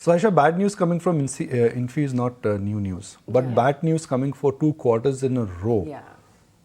So Aisha, bad news coming from Infi is not new news, but bad news coming for 2 quarters in a row. Yeah.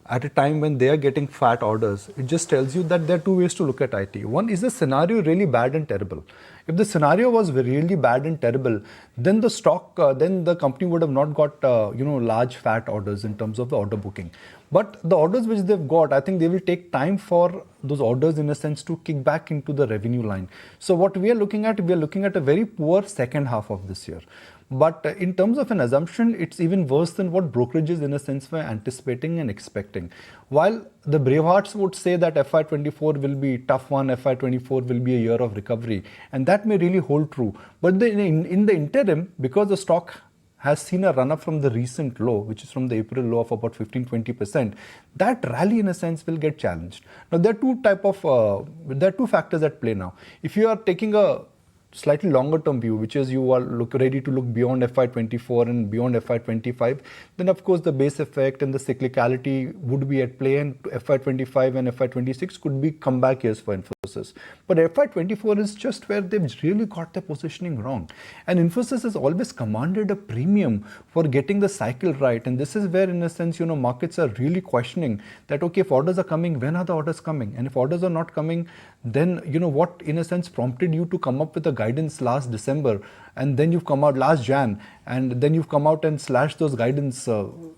At a time when they are getting fat orders, it just tells you that there are two ways to look at IT. One, is the scenario really bad and terrible? If the scenario was really bad and terrible, then the stock, then the company would have not got large fat orders in terms of the order booking. But the orders which they've got, I think they will take time for those orders in a sense to kick back into the revenue line. So what we are looking at a very poor second half of this year. But in terms of an assumption, it's even worse than what brokerages in a sense were anticipating and expecting. While the bravehearts would say that FY24 will be a tough one, FY24 will be a year of recovery, and that may really hold true. But in the interim, because the stock has seen a run up from the recent low, which is from the April low of about 15-20%, that rally in a sense will get challenged. Now there are two factors at play now. If you are taking a slightly longer term view, which is you are ready to look beyond FY24 and beyond FY25, then of course the base effect and the cyclicality would be at play, and FY25 and FY26 could be comeback years for Infosys. But FY24 is just where they've really got their positioning wrong. And Infosys has always commanded a premium for getting the cycle right. And this is where, in a sense, markets are really questioning that, okay, if orders are coming, when are the orders coming? And if orders are not coming, then, what, in a sense, prompted you to come up with a guidance last December, and then you've come out last Jan, and then you've come out and slashed those guidance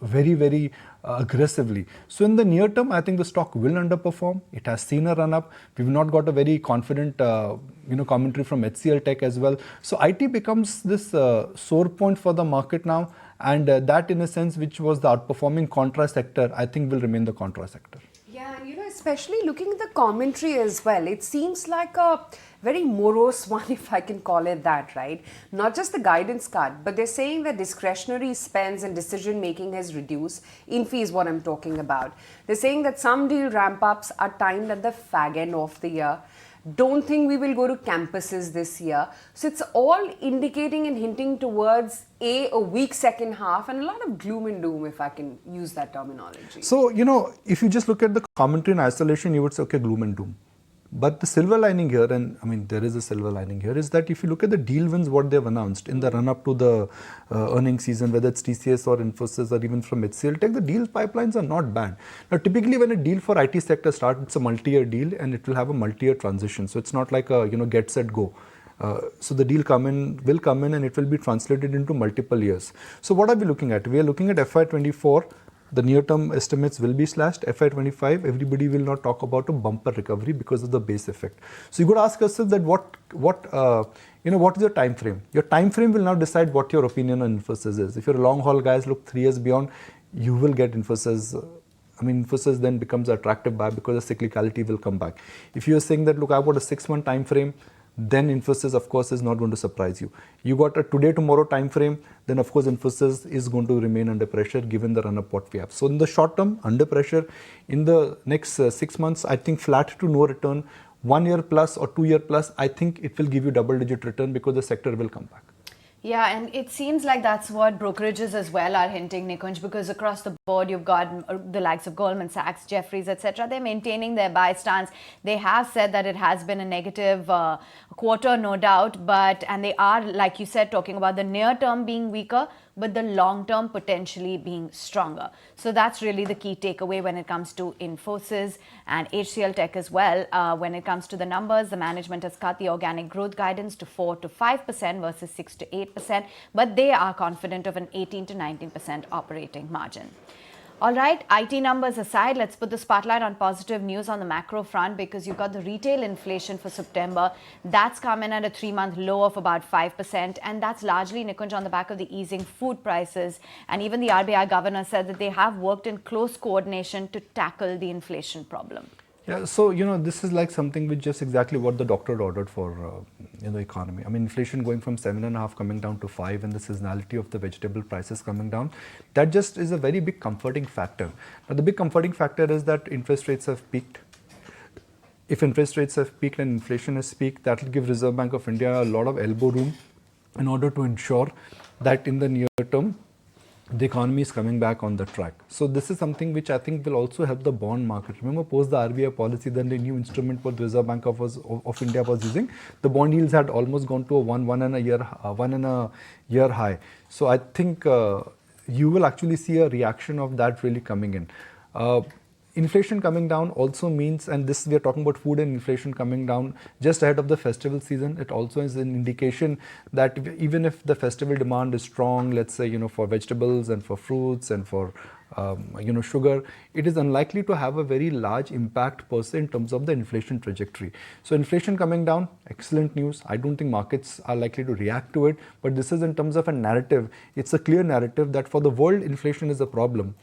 very, very aggressively. So in the near term, I think the stock will underperform. It has seen a run up. We've not got a very confident commentary from HCL Tech as well. So IT becomes this sore point for the market now, and that, in a sense, which was the outperforming contra sector, I think will remain the contra sector. Yeah, and especially looking at the commentary as well, it seems like a very morose one, if I can call it that, right? Not just the guidance cut, but they're saying that discretionary spends and decision making has reduced. Infy is what I'm talking about. They're saying that some deal ramp ups are timed at the fag end of the year. Don't think we will go to campuses this year. So it's all indicating and hinting towards a weak second half and a lot of gloom and doom, if I can use that terminology. So, if you just look at the commentary in isolation, you would say, okay, gloom and doom. But the silver lining here, and I mean, there is a silver lining here, is that if you look at the deal wins, what they've announced in the run up to the earnings season, whether it's TCS or Infosys or even from HCL Tech, the deal pipelines are not bad. Now, typically when a deal for IT sector starts, it's a multi-year deal and it will have a multi-year transition. So it's not like a, get, set, go. So the deal will come in and it will be translated into multiple years. So what are we looking at? We are looking at FY24. The near-term estimates will be slashed. FY25, everybody will not talk about a bumper recovery because of the base effect. So you got to ask yourself that what is your time frame? Your time frame will now decide what your opinion on Infosys is. If you're a long-haul guys, look 3 years beyond, you will get Infosys. Infosys then becomes an attractive buy because the cyclicality will come back. If you're saying that, look, I've got a 6-month time frame, then Infosys, of course, is not going to surprise you. You got a today-tomorrow time frame, then of course Infosys is going to remain under pressure given the run-up what we have. So in the short term, under pressure. In the next 6 months, I think flat to no return. 1 year plus or 2 year plus, I think it will give you double-digit return because the sector will come back. Yeah, and it seems like that's what brokerages as well are hinting, Nikunj, because across the board you've got the likes of Goldman Sachs, Jefferies, etc. They're maintaining their buy stance. They have said that it has been a negative quarter, no doubt, and they are, like you said, talking about the near term being weaker, but the long term potentially being stronger. So that's really the key takeaway when it comes to Infosys and HCL Tech as well. When it comes to the numbers, the management has cut the organic growth guidance to 4 to 5% versus 6 to 8%, but they are confident of an 18 to 19% operating margin. All right, IT numbers aside, let's put the spotlight on positive news on the macro front, because you've got the retail inflation for September. That's come in at a 3-month low of about 5%. And that's largely, Nikunj, on the back of the easing food prices. And even the RBI governor said that they have worked in close coordination to tackle the inflation problem. Yeah, so, this is like something which just exactly what the doctor ordered for the economy. Inflation going from 7.5 coming down to 5, and the seasonality of the vegetable prices coming down, that just is a very big comforting factor. Now, the big comforting factor is that interest rates have peaked. If interest rates have peaked and inflation has peaked, that will give Reserve Bank of India a lot of elbow room in order to ensure that in the near term, the economy is coming back on the track. So this is something which I think will also help the bond market. Remember, post the RBI policy, then the new instrument what the Reserve Bank of India was using, the bond yields had almost gone to a one and a year high. So I think you will actually see a reaction of that really coming in. Inflation coming down also means, and this we are talking about food and inflation coming down just ahead of the festival season. It also is an indication that even if the festival demand is strong, let's say, for vegetables and for fruits and for sugar, it is unlikely to have a very large impact per se in terms of the inflation trajectory. So inflation coming down, excellent news. I don't think markets are likely to react to it, but this is in terms of a narrative. It's a clear narrative that for the world, inflation is a problem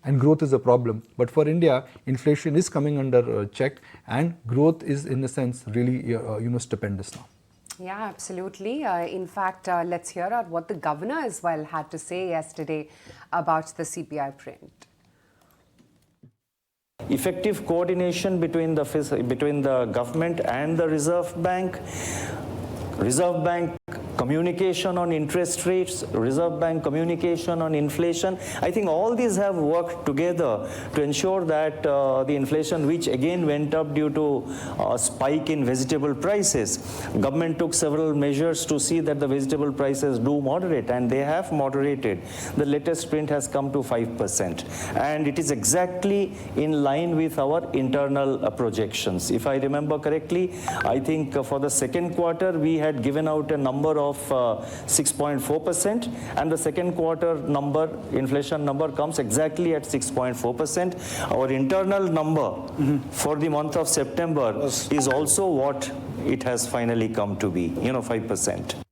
and growth is a problem. But for India, inflation is coming under check, and growth is, in a sense, really stupendous now. Yeah, absolutely. In fact, let's hear out what the governor as well had to say yesterday about the CPI print. Effective coordination between the government and the Reserve Bank communication on interest rates, Reserve Bank communication on inflation. I think all these have worked together to ensure that the inflation, which again went up due to a spike in vegetable prices, government took several measures to see that the vegetable prices do moderate, and they have moderated. The latest print has come to 5%, and it is exactly in line with our internal projections. If I remember correctly, I think for the second quarter, we had given out a number of 6.4%, and the second quarter number, inflation number, comes exactly at 6.4%. Our internal number for the month of September is also what it has finally come to be, 5%.